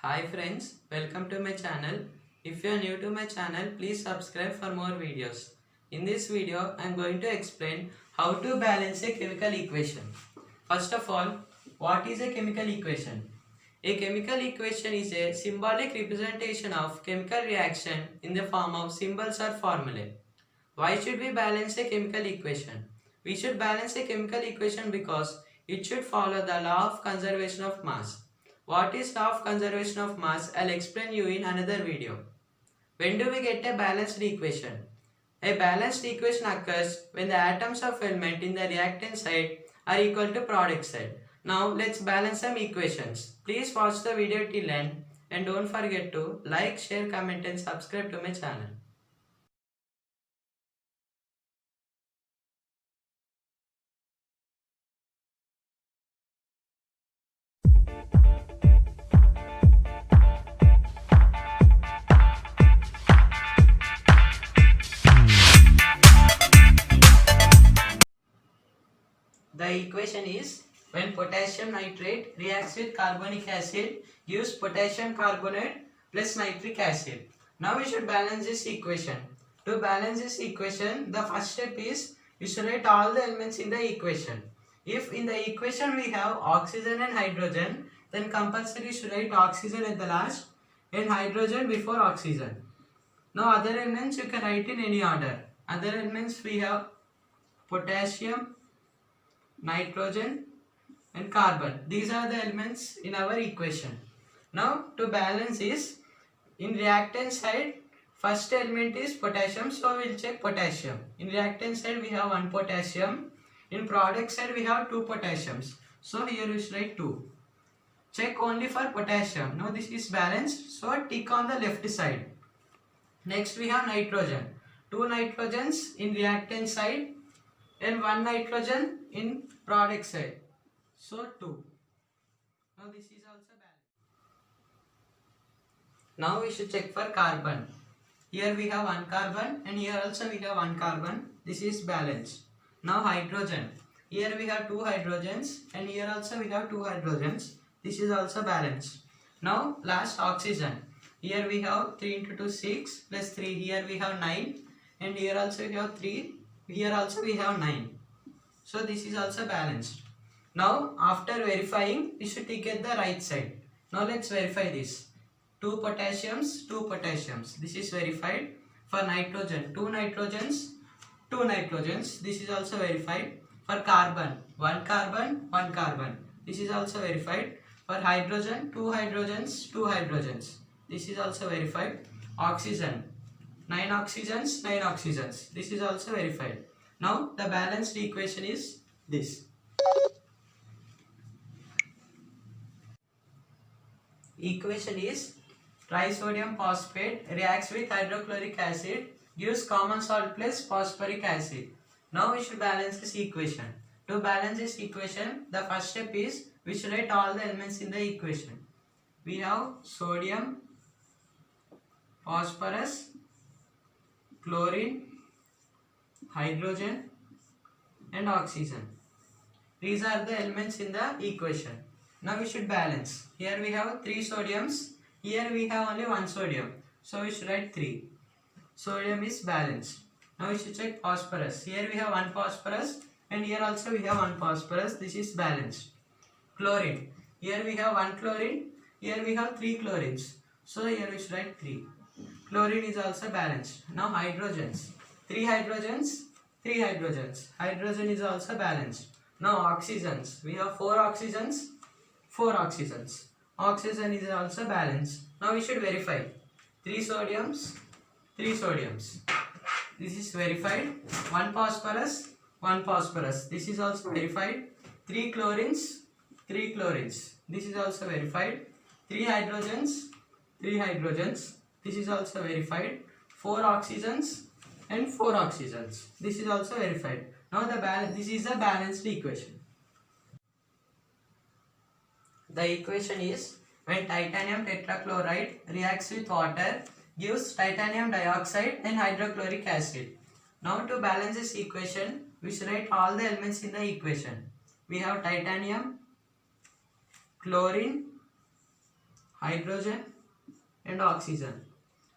Hi friends, welcome to my channel. If you are new to my channel, please subscribe for more videos. In this video, I am going to explain how to balance a chemical equation. First of all, what is a chemical equation? A chemical equation is a symbolic representation of chemical reaction in the form of symbols or formulae. Why should we balance a chemical equation? We should balance a chemical equation because it should follow the law of conservation of mass. What is law of conservation of mass? I'll explain you in another video. When do we get a balanced equation? A balanced equation occurs when the atoms of element in the reactant side are equal to product side. Now let's balance some equations. Please watch the video till end and don't forget to like, share, comment and subscribe to my channel. The equation is when potassium nitrate reacts with carbonic acid gives potassium carbonate plus nitric acid. Now we should balance this equation. To balance this equation, the first step is we should write all the elements in the equation. If in the equation we have oxygen and hydrogen, then compulsory should write oxygen at the last and hydrogen before oxygen. Now other elements you can write in any order. Other elements we have potassium, nitrogen and carbon. These are the elements in our equation. Now to balance is in reactant side first element is potassium, so we will check potassium. In reactant side we have 1 potassium. In product side we have 2 potassiums. So here we should write 2. Check only for potassium. Now this is balanced, so tick on the left side. Next we have nitrogen. 2 nitrogens in reactant side and 1 nitrogen in product side. So 2. Now this is also balanced. Now we should check for carbon. Here we have 1 carbon and here also we have 1 carbon. This is balanced. Now hydrogen. Here we have 2 hydrogens and here also we have 2 hydrogens. This is also balanced. Now last oxygen. Here we have 3 into 2 6 plus 3. Here we have 9 and here also we have 3. Here also we have 9. So this is also balanced. Now after verifying, we should take at the right side. Now let's verify this. 2 potassiums, 2 potassiums. This is verified. For nitrogen, 2 nitrogens, 2 nitrogens. This is also verified. For carbon, 1 carbon, 1 carbon. This is also verified. For hydrogen, 2 hydrogens, 2 hydrogens. This is also verified. Oxygen, 9 oxygens, 9 oxygens. This is also verified. Now the balanced equation is this. Equation is trisodium phosphate reacts with hydrochloric acid gives common salt plus phosphoric acid. Now we should balance this equation. To balance this equation, the first step is we should write all the elements in the equation. We have sodium, phosphorus, chlorine, hydrogen and oxygen. These are the elements in the equation. Now we should balance. Here we have 3 sodiums. Here we have only 1 sodium. So we should write 3. Sodium is balanced. Now we should check phosphorus. Here we have 1 phosphorus and here also we have 1 phosphorus. This is balanced. Chlorine. Here we have 1 chlorine. Here we have 3 chlorines. So here we should write 3. Chlorine is also balanced. Now hydrogens. 3 hydrogens, 3 hydrogens. Hydrogen is also balanced. Now oxygens. We have 4 oxygens, 4 oxygens. Oxygen is also balanced. Now we should verify. 3 sodiums, 3 sodiums. This is verified. 1 phosphorus, 1 phosphorus. This is also verified. 3 chlorines, 3 chlorines. This is also verified. 3 hydrogens, 3 hydrogens. This is also verified. 4 oxygens and 4 oxygens. This is also verified. Now this is a balanced equation. The equation is when titanium tetrachloride reacts with water gives titanium dioxide and hydrochloric acid. Now to balance this equation, we should write all the elements in the equation. We have titanium, chlorine, hydrogen and oxygen.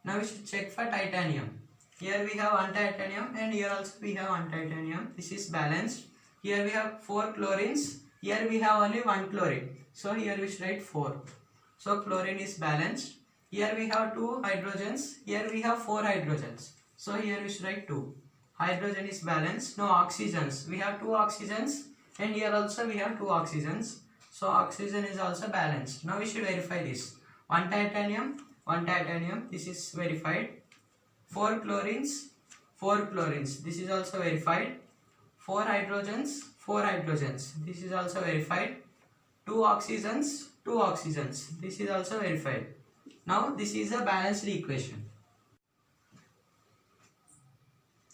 Now we should check for titanium. Here we have one titanium and here also we have one titanium. This is balanced. Here we have 4 chlorines. Here we have only one chlorine. So here we should write 4. So chlorine is balanced. Here we have 2 hydrogens. Here we have 4 hydrogens. So here we should write 2. Hydrogen is balanced. No oxygens. We have 2 oxygens and here also we have 2 oxygens. So oxygen is also balanced. Now we should verify this. One titanium. This is verified. 4 chlorines. This is also verified. 4 hydrogens. This is also verified. 2 oxygens. This is also verified. Now this is a balanced equation.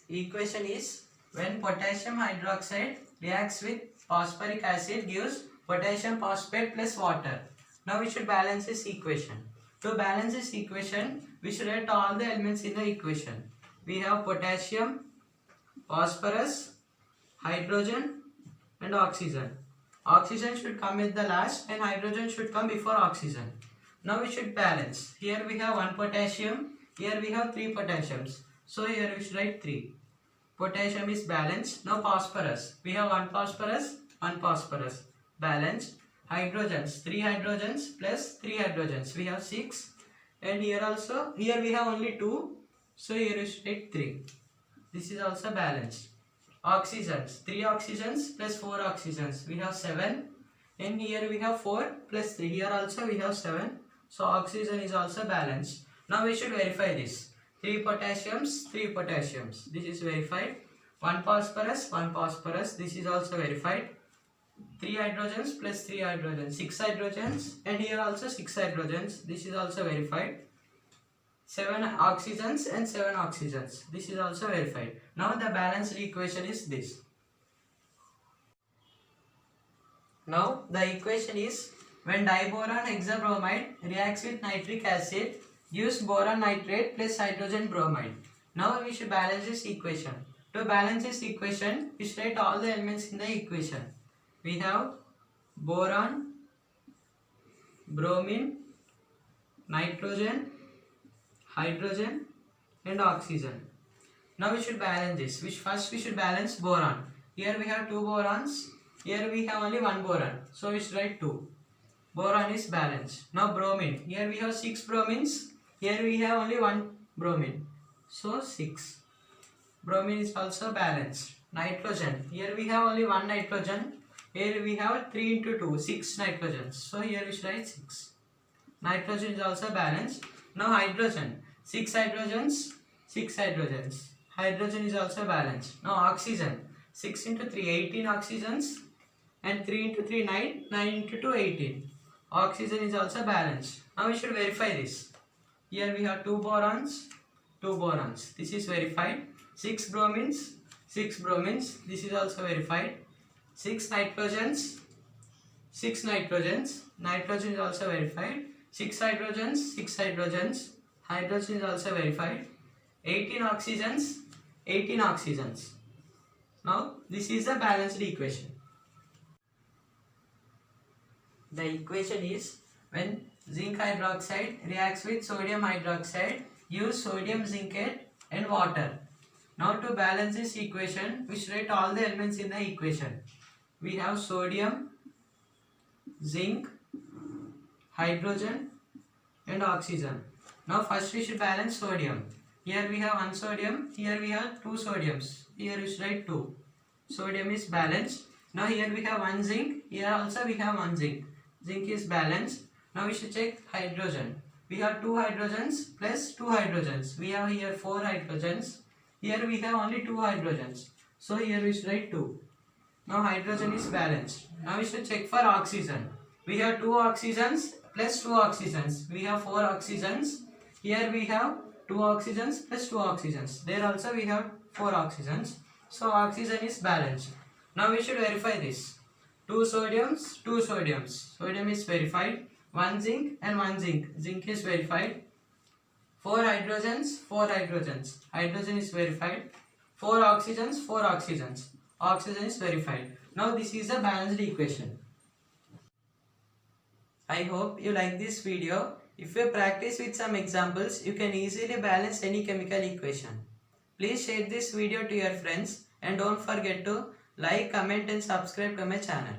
Equation is when potassium hydroxide reacts with phosphoric acid gives potassium phosphate plus water. Now we should balance this equation. To balance this equation, we should write all the elements in the equation. We have potassium, phosphorus, hydrogen and oxygen. Oxygen should come at the last and hydrogen should come before oxygen. Now we should balance. Here we have 1 potassium, here we have 3 potassiums. So here we should write 3. Potassium is balanced. Now phosphorus. We have 1 phosphorus. Balanced. Hydrogens. 3 hydrogens plus 3 hydrogens. We have 6. And here also, here we have only 2. So here we should write 3. This is also balanced. Oxygens. 3 oxygens plus 4 oxygens. We have 7. And here we have 4 plus 3. Here also we have 7. So oxygen is also balanced. Now we should verify this. 3 potassiums. This is verified. 1 phosphorus. This is also verified. 3 hydrogens plus 3 hydrogens. 6 hydrogens. And here also 6 hydrogens. This is also verified. 7 oxygens and 7 oxygens. This is also verified. Now the balanced equation is this. Now the equation is when diboron hexabromide reacts with nitric acid gives boron nitrate plus hydrogen bromide. Now we should balance this equation. To balance this equation, we should write all the elements in the equation. We have boron, bromine, nitrogen, hydrogen and oxygen. Now we should balance this. First we should balance boron. Here we have 2 borons. Here we have only 1 boron. So we should write 2. Boron is balanced. Now bromine. Here we have 6 bromines. Here we have only 1 bromine. So 6. Bromine is also balanced. Nitrogen. Here we have only 1 nitrogen. Here we have 3 into 2. 6 nitrogens. So here we should write 6. Nitrogen is also balanced. Now hydrogen. 6 hydrogens. Hydrogen is also balanced. Now oxygen. 6 into 3. 18 oxygens. And 3 into 3. 9. 9 into 2. 18. Oxygen is also balanced. Now we should verify this. Here we have 2 borons. This is verified. 6 bromines. This is also verified. 6 nitrogens. Nitrogen is also verified. 6 hydrogens. Hydrogen is also verified. 18 oxygens. Now this is a balanced equation. The equation is when zinc hydroxide reacts with sodium hydroxide gives sodium zincate and water. Now to balance this equation, we should write all the elements in the equation. We have sodium, zinc, hydrogen and oxygen. Now first we should balance sodium. Here we have 1 sodium, here we have 2 sodiums. Here we should write 2. Sodium is balanced. Now here we have 1 zinc, here also we have 1 zinc. Zinc is balanced. Now we should check hydrogen. We have 2 hydrogens plus 2 hydrogens. We have here 4 hydrogens. Here we have only 2 hydrogens. So here we should write 2. Now hydrogen is balanced. Now we should check for oxygen. We have 2 oxygens plus 2 oxygens. We have 4 oxygens. Here we have 2 oxygens plus 2 oxygens. There also we have 4 oxygens. So oxygen is balanced. Now we should verify this. 2 sodiums, 2 sodiums. Sodium is verified. 1 zinc and 1 zinc. Zinc is verified. 4 hydrogens, 4 hydrogens. Hydrogen is verified. 4 oxygens, 4 oxygens. Oxygen is verified. Now this is a balanced equation. I hope you like this video. If you practice with some examples, you can easily balance any chemical equation. Please share this video to your friends and don't forget to like, comment and subscribe to my channel.